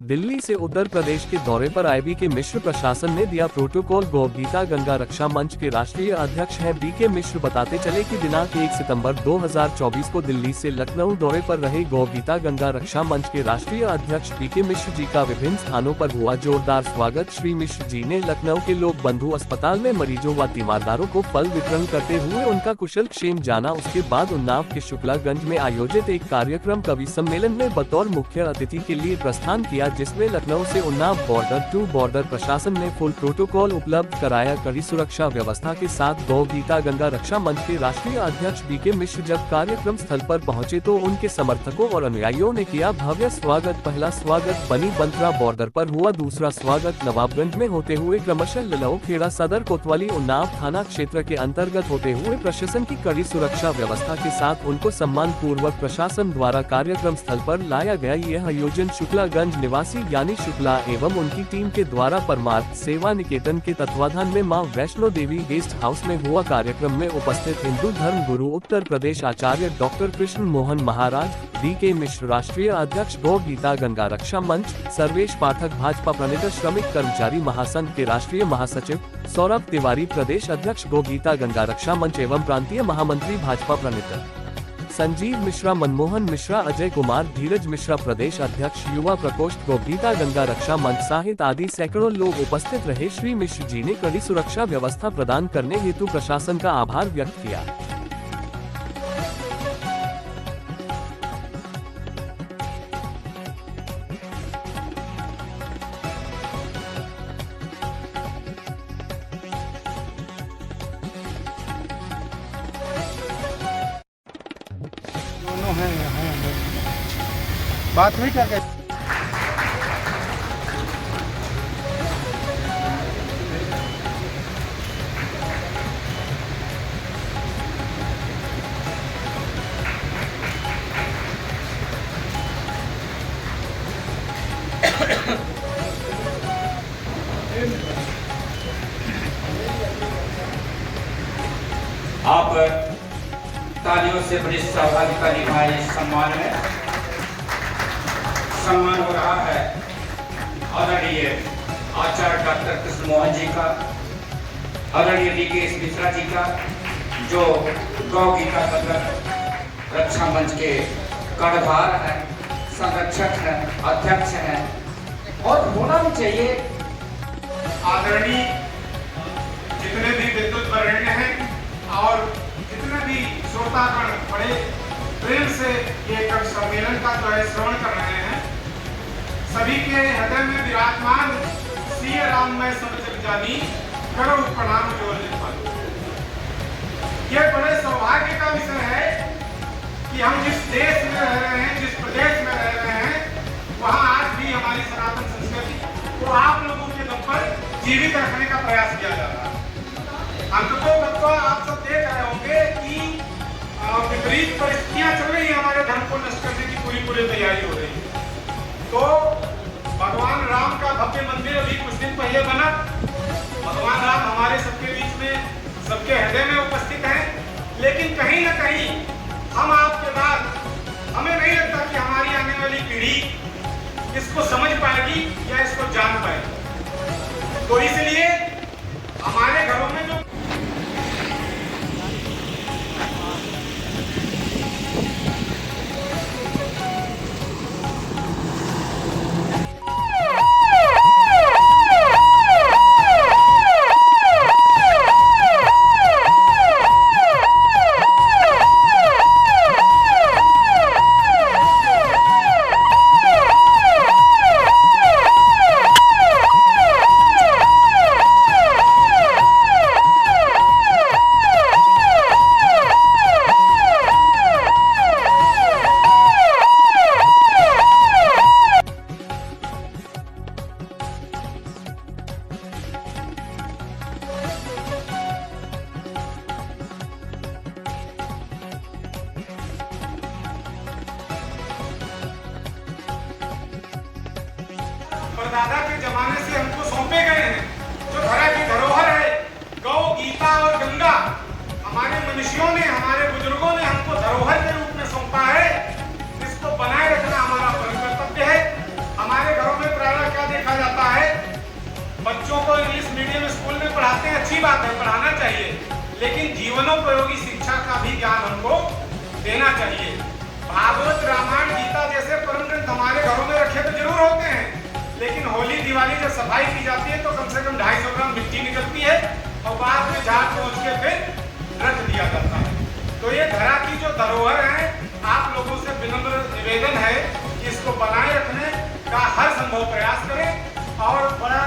दिल्ली से उत्तर प्रदेश के दौरे पर आए बीके मिश्र प्रशासन ने दिया प्रोटोकॉल। गौ गीता गंगा रक्षा मंच के राष्ट्रीय अध्यक्ष हैं बीके मिश्र बताते चले कि दिनांक 1 सितंबर 2024 को दिल्ली से लखनऊ दौरे पर रहे गौ गीता गंगा रक्षा मंच के राष्ट्रीय अध्यक्ष बीके मिश्र जी का विभिन्न स्थानों पर हुआ जोरदार स्वागत। श्री मिश्र जी ने लखनऊ के लोक बंधु अस्पताल में मरीजों व तीमारदारों को फल वितरण करते हुए उनका कुशल क्षेम जाना। उसके बाद उन्नाव के शुक्लागंज में आयोजित एक कार्यक्रम कवि सम्मेलन में बतौर मुख्य अतिथि के लिए प्रस्थान किया, जिसमें लखनऊ से उन्नाव बॉर्डर टू बॉर्डर प्रशासन ने फुल प्रोटोकॉल उपलब्ध कराया। कड़ी सुरक्षा व्यवस्था के साथ गौ गीता गंगा रक्षा मंच के राष्ट्रीय अध्यक्ष बीके मिश्र जब कार्यक्रम स्थल पर पहुंचे तो उनके समर्थकों और अनुयायियों ने किया भव्य स्वागत। पहला स्वागत बनी बंतरा बॉर्डर पर हुआ, दूसरा स्वागत नवाबगंज में होते हुए क्रमशः लखनऊ, खेड़ा सदर, कोतवाली, उन्नाव थाना क्षेत्र के अंतर्गत होते हुए प्रशासन की कड़ी सुरक्षा व्यवस्था के साथ उनको सम्मान पूर्वक प्रशासन द्वारा कार्यक्रम स्थल पर लाया गया। यह आयोजन शुक्लागंज निवासी यानी शुक्ला एवं उनकी टीम के द्वारा परमार्थ सेवा निकेतन के तत्वाधान में मां वैष्णो देवी गेस्ट हाउस में हुआ। कार्यक्रम में उपस्थित हिंदू धर्म गुरु उत्तर प्रदेश आचार्य डॉक्टर कृष्ण मोहन महाराज, बीके मिश्र राष्ट्रीय अध्यक्ष गौ गीता गंगा रक्षा मंच, सर्वेश पाठक भाजपा प्रणीत श्रमिक कर्मचारी महासंघ के राष्ट्रीय महासचिव, सौरभ तिवारी प्रदेश अध्यक्ष गौ गीता गंगा रक्षा मंच एवं प्रांतीय महामंत्री भाजपा प्रणीत, संजीव मिश्रा, मनमोहन मिश्रा, अजय कुमार, धीरज मिश्रा प्रदेश अध्यक्ष युवा प्रकोष्ठ गौ गीता गंगा रक्षा मंच सहित आदि सैकड़ों लोग उपस्थित रहे। श्री मिश्र जी ने कड़ी सुरक्षा व्यवस्था प्रदान करने हेतु प्रशासन का आभार व्यक्त किया। दोनों हैं बात हुई क्या कहते आप तालियों से बड़ी सहभागिता निभाए। इस सम्मान में सम्मान हो रहा है आदरणीय आचार्य डॉक्टर कृष्ण मोहन जी का, आदरणीय बीके मिश्रा जी का, जो गौ गीता गंगा रक्षा मंच के कर्णधार हैं, संरक्षक हैं, अध्यक्ष हैं और होना भी चाहिए। आदरणीय जितने भी विद्युत वरेण्य हैं और जितने भी श्रोतागण बड़े प्रेम से ये कवि सम्मेलन का जो है श्रवण कर रहे हैं, सभी के हृदय में विराजमान सिय राम में सब जग जानी, करो प्रणाम जो निर्मल। ये बड़े सौभाग्य का विषय है कि हम जिस देश में रह रहे हैं, जिस प्रदेश में रह रहे हैं, वहाँ आज भी हमारी सनातन संस्कृति को आप लोगों के दम पर जीवित रखने का प्रयास किया जा रहा है। अंततः आप सब देख रहे होंगे कि विपरीत परिस्थितियां चल रही है, हमारे धर्म को नष्ट करने की पूरी तैयारी हो रही है। तो भगवान राम का भव्य मंदिर अभी कुछ दिन पहले बना। भगवान राम हमारे सबके बीच में, सबके हृदय में उपस्थित हैं, लेकिन कहीं ना कहीं हम आपके बाद हमें नहीं लगता कि हमारी आने वाली पीढ़ी इसको समझ पाएगी या इसको जान पाएगी। तो इसलिए हमारे घरों में जो परदादा के जमाने से हमको सौंपे गए हैं, जो धरा की धरोहर है, गौ गीता और गंगा, हमारे मनुष्यों ने, हमारे बुजुर्गों ने हमको धरोहर के रूप में सौंपा है। इसको बनाए रखना हमारा परम कर्तव्य है। हमारे घरों में पढ़ाते हैं, अच्छी बात है, पढ़ाना चाहिए, लेकिन जीवनोपयोगी शिक्षा का भी ज्ञान हमको देना चाहिए। भागवत, रामायण, गीता जैसे परम ग्रंथ हमारे घरों में रखे तो जरूर होते हैं, लेकिन होली दिवाली जब सफाई की जाती है तो कम से कम 250 ग्राम मिट्टी निकलती है और बाद में झाड़ पहुँच के फिर रख दिया जाता है। तो ये धरा की जो धरोहर है, आप लोगों से विनम्र निवेदन है कि इसको बनाए रखने का हर संभव प्रयास करें। और बड़ा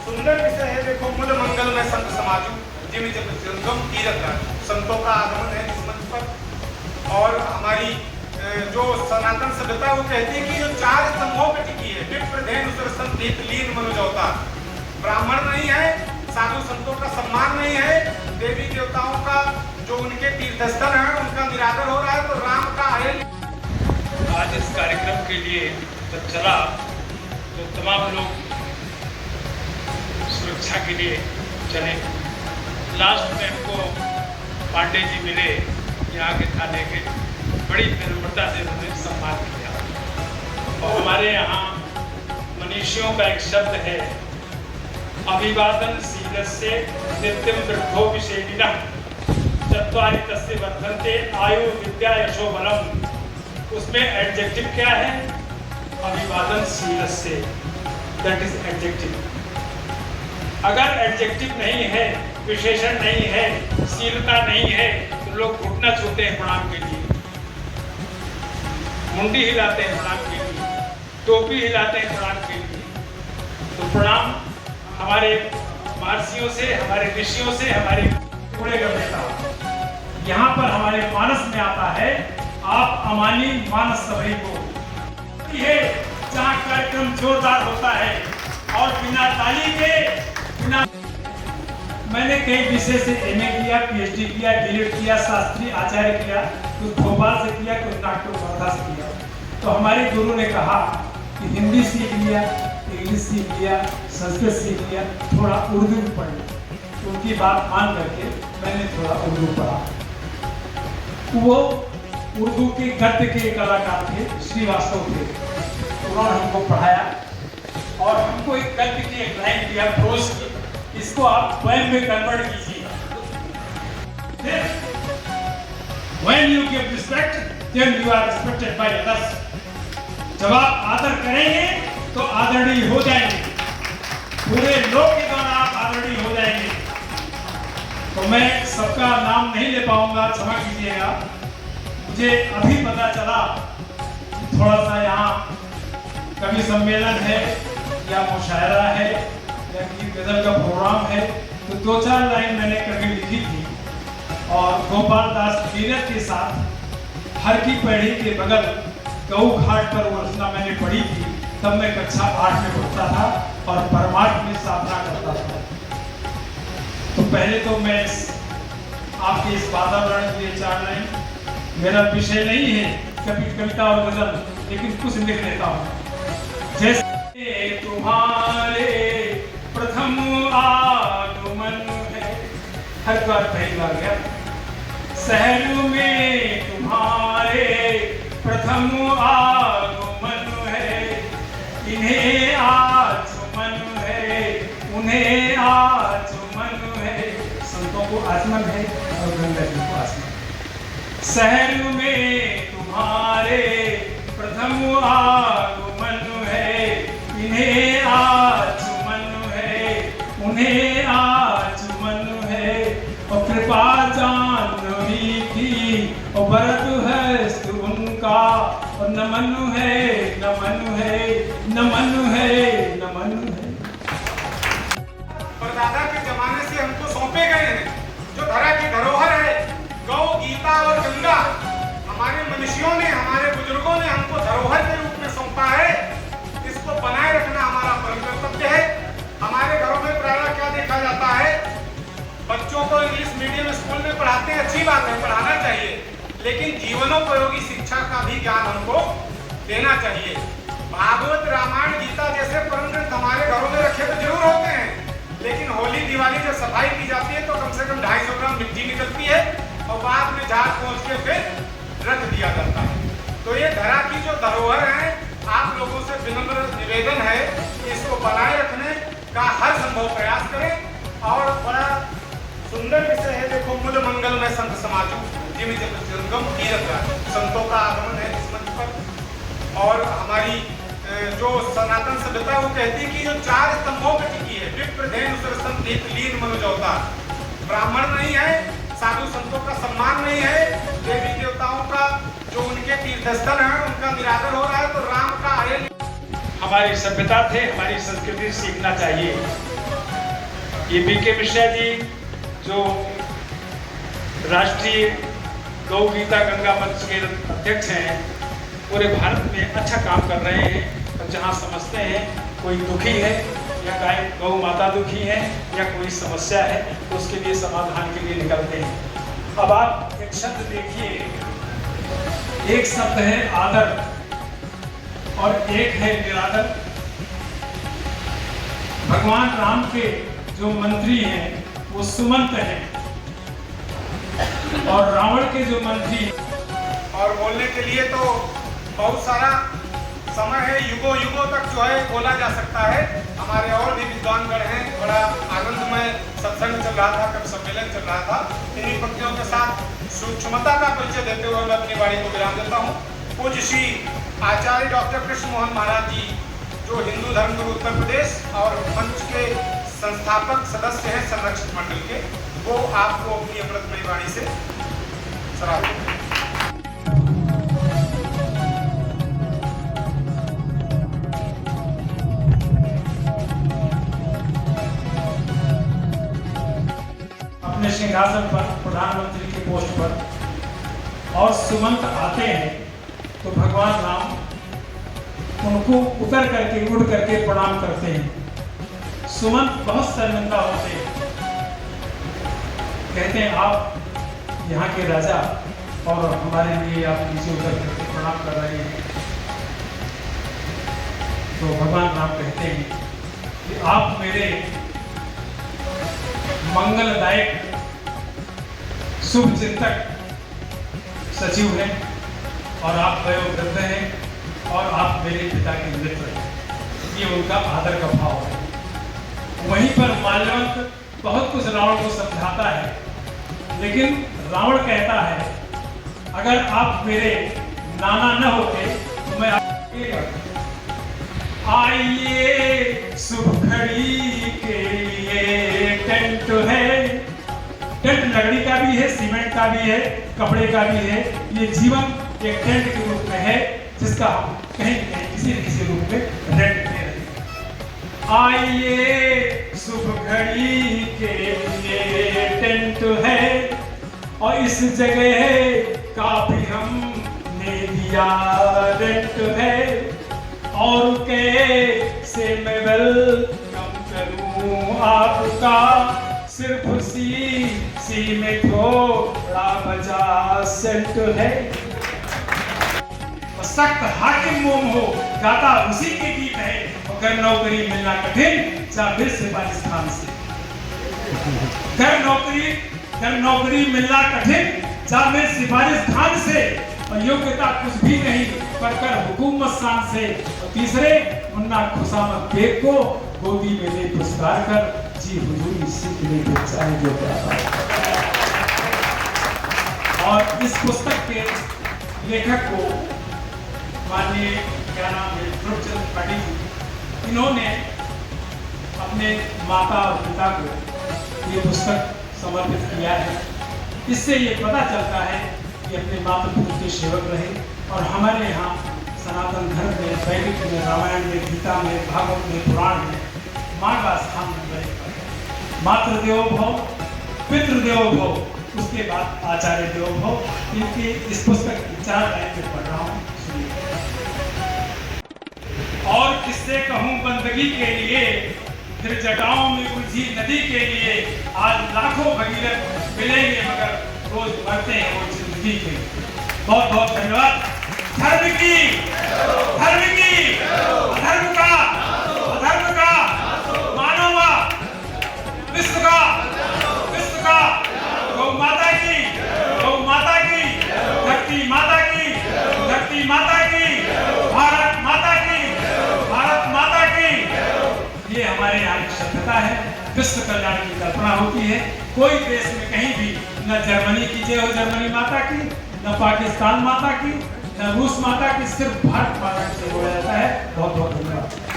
सुंदर विषय है, देखो, मूल मंगल में संत समाजू जिमी जब कीरत है, संतों का आगमन है इस मंच पर। और हमारी जो सनातन सभ्यता वो कहती है कि जो 4 स्तंभों पे टिकी है, विप्र, धेनु, सुर, संत, लीन, मनोजवता। ब्राह्मण नहीं है, साधु संतों का सम्मान नहीं है, देवी देवताओं का जो उनके तीर्थस्थल है उनका निरादर हो रहा है, तो राम का आयन। आज इस कार्यक्रम के लिए जब चला तो तमाम लोग सुरक्षा के लिए चले। लास्ट में हमको पांडे जी मिले यहाँ के थाने के, बड़ी विनम्रता से उन्होंने सम्मान किया। और हमारे यहाँ मनीषियों का एक शब्द है, अभिवादन शीलस्य नित्यम वृद्धो विषेणिनः चत्वारि तस्य वर्धन्ते आयु विद्या यशो बलम। उसमें एडजेक्टिव क्या है? अभिवादन शीलस्य, दैट इज एडजेक्टिव। अगर एडजेक्टिव नहीं है, विशेषण नहीं है, शीलता नहीं है, तो लोग घुटना छूते हैं प्रणाम के लिए, मुंडी हिलाते हैं प्रणाम के लिए, टोपी हिलाते हैं प्रणाम के लिए। तो प्रणाम हमारे महर्षियों से, हमारे ऋषियों से, हमारे बूढ़े का बेटा यहाँ पर हमारे मानस में आता है, आप अमानी मानस सभी को। ये जहाँ कार्यक्रम जोरदार होता है और बिना ताली के, बिना, मैंने कई विषय से एमए किया, पीएचडी किया, डीलिट किया, शास्त्री आचार्य किया, कुछ भोपाल से किया, कुछ नागपुर वर्धा से किया। तो हमारे गुरु ने कहा कि हिंदी सीख लिया, इंग्लिश सीख लिया, संस्कृत सीख लिया, थोड़ा उर्दू पढ़ लिया। उनकी बात मान करके मैंने थोड़ा उर्दू पढ़ा। वो उर्दू के गद्य के कलाकार थे, श्रीवास्तव थे, उन्होंने हमको पढ़ाया और हमको एक गद्य की एक लाइन दिया प्रोज की, इसको आप पोएम में कन्वर्ट कीजिए। When you give respect, then you are respected by others. जब आप आदर करेंगे तो आदरणीय हो जाएंगे, पूरे लोक के द्वारा आप आदरणीय हो जाएंगे। तो मैं सबका नाम नहीं ले पाऊंगा, क्षमा कीजिएगा। मुझे अभी पता चला थोड़ा सा यहाँ कवि सम्मेलन है या मुशायरा है या गीत गजल का प्रोग्राम है, तो 2-4 लाइन मैंने कभी लिखी थी और गोपाल दास कीरत के साथ हर की पैड़ी के बगल गऊ घाट पर वो रचना मैंने पढ़ी थी। तब मैं कक्षा 8 में पढ़ता था और परमार्थ में साधना करता था। तो पहले तो मैं आपके इस वातावरण के लिए 4 लाइन, मेरा विषय नहीं है कविता और गजल, लेकिन कुछ लिख लेता हूँ। जैसे तुम्हारे प्रथम आगमन है, हर बार पहली बार गया, शहर में तुम्हारे प्रथम आगमन है, इन्हें आज मन है, उन्हें आज मन है। संतों को आचमन है और गंगा जी को आचमन। शहर में तुम्हारे प्रथम आगमन है, इन्हें आज मन है, उन्हें आज मन है। और कृपा जानवी की और भरत है उनका, और नमन है, नमन है, नमन है, नमन है। परदादा के जमाने से हमको सौंपे गए हैं जो धरा की धरोहर है, गौ, गीता और गंगा, हमारे मनुष्यों ने, हमारे बुजुर्गों ने हमको धरोहर के रूप में सौंपा है। इसको बनाए रखना हमारा परम कर्तव्य है। हमारे घरों में प्रायः क्या देखा जाता है, बच्चों को इंग्लिश मीडियम स्कूल में पढ़ाते हैं, अच्छी बात है, पढ़ाना चाहिए, लेकिन जीवनोपयोगी शिक्षा का भी ज्ञान हमको देना चाहिए। भागवत, रामायण, गीता जैसे परम ग्रंथ हमारे घरों में रखे तो जरूर होते हैं, लेकिन होली दिवाली जब सफाई की जाती है तो कम से कम 250 ग्राम मिट्टी निकलती है और बाद में झाड़ पहुँच के फिर रख दिया जाता है। तो ये धरा की जो धरोहर है, आप लोगों से विनम्र निवेदन है कि इसको बनाए रखने का हर संभव प्रयास करें। और बड़ा सुंदर विषय है। देखो, मूल मंगल में संत समाजू जिम जंगम तीर्थ, संतों का आगमन है इस मंच पर। और हमारी जो सनातन सभ्यता वो कहती है कि जो 4 स्तंभों पर टिकी है, विप्र धेनु सरसम नीत लीन मनोजवता, ब्राह्मण नहीं है, साधु संतों का सम्मान नहीं है, देवी देवताओं का जो उनके तीर्थस्थल है उनका निरादर हो रहा है, तो राम का आए। हमारी सभ्यता थे, हमारी संस्कृति सीखना चाहिए। ये बीके मिश्रा जी जो राष्ट्रीय गौ गीता गंगा मंच के अध्यक्ष हैं, पूरे भारत में अच्छा काम कर रहे हैं। और जहाँ समझते हैं कोई दुखी है या गाय गौ माता दुखी है या कोई समस्या है, तो उसके लिए समाधान के लिए निकलते हैं। अब आप एक शब्द देखिए, एक शब्द है आदर और एक है निरादर। भगवान राम के जो मंत्री हैं वो सुमंत हैं और रावण के जो मंत्री हैं। और बोलने के लिए तो बहुत सारा समय है, युगों युगों तक जो है बोला जा सकता है। हमारे और भी विद्वानगण हैं, बड़ा आनंदमय सत्संग चल रहा था, कब सम्मेलन चल रहा था। इन्हीं पंक्तियों के साथ सूक्ष्मता का परिचय देते हुए मैं अपनी वाणी को विराम देता हूँ। पूज्य श्री आचार्य डॉक्टर कृष्ण मोहन महाराज जी, जो हिंदू धर्म गुरु उत्तर प्रदेश और मंच के संस्थापक सदस्य हैं संरक्षक मंडल के, वो आपको अपनी अमृतमयी वाणी से सराहते हैं। अपने सिंहासन पर प्रधानमंत्री के पोस्ट पर और सुमंत आते हैं तो भगवान राम उनको उतर करके उड़ करके प्रणाम करते हैं। सुमंत बहुत शर्मिंदा होते हैं, कहते हैं आप यहाँ के राजा और हमारे लिए आप नीचे उतर करके प्रणाम कर रहे हैं। तो भगवान राम कहते हैं कि आप मेरे मंगलदायक शुभ चिंतक सचिव हैं और आप वयोवृद्ध हैं और आप मेरे पिता के मित्र हैं। ये उनका आदर का भाव है। वहीं पर माल्यवंत बहुत कुछ रावण को समझाता है, लेकिन रावण कहता है अगर आप मेरे नाना न होते तो मैं आइए शुभ घड़ी के लिए टेंट है। टेंट लकड़ी का भी है, सीमेंट का भी है, कपड़े का भी है। ये जीवन एक टेंट के रूप में है जिसका हम कहीं किसी न किसी रूप में रेंट दे रहे हैं। आइए शुभ घड़ी के लिए टेंट है और इस जगह का भी हमने दिया रेंट है। और कैसे मैं वेलकम करूं आपका, सिर्फ सी में थोड़ा बजा सेंट है। सख्त हाकिम मोम हो गाता उसी के गीत है। अगर नौकरी मिलना कठिन चाहे सिपाहिस्तान से, कर नौकरी मिलना कठिन चाहे सिपाहिस्तान से। और योग्यता कुछ भी नहीं पर कर हुकूमत शान से। और तीसरे मुन्ना खुशामद बेग को गोदी में ले पुरस्कार कर जी हुजूरी सीख ले चाहे जो प्यारा। और इस पुस्तक के लेखक को माननीय क्या नाम है ध्रुवचंद पाटिल जी, इन्होंने अपने माता और पिता को ये पुस्तक समर्पित किया है। इससे ये पता चलता है कि अपने मातृभूमि के सेवक रहे। और हमारे यहाँ सनातन धर्म में, वैदिक में, रामायण में, गीता में, भागवत में, पुराण में माँ का स्थान रहे। मातृदेवो भव, पितृदेवो भव, उसके बाद आचार्य देवो भव। इनकी इस पुस्तक की 4 लाइन में पढ़ रहा हूँ, सुनिए। और किससे कहूँ बंदगी के लिए, फिर जटाओं में उलझी नदी के लिए। आज लाखों भगीरथ मिलेंगे मगर रोज मरते हैं वो जिंदगी के। बहुत बहुत धन्यवाद। धर्म की अधर्म का मानवा, विश्व का गौ माता की धरती माता की भारत माता की। ये हमारे यहाँ की सभ्यता है। विश्व कल्याण की कल्पना होती है। कोई देश में कहीं भी न जर्मनी की जय हो जर्मनी माता की, न पाकिस्तान माता की, न रूस माता की, सिर्फ भारत माता की जय बोला जाता है। बहुत बहुत धन्यवाद।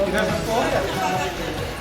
इधर सबको हो गया?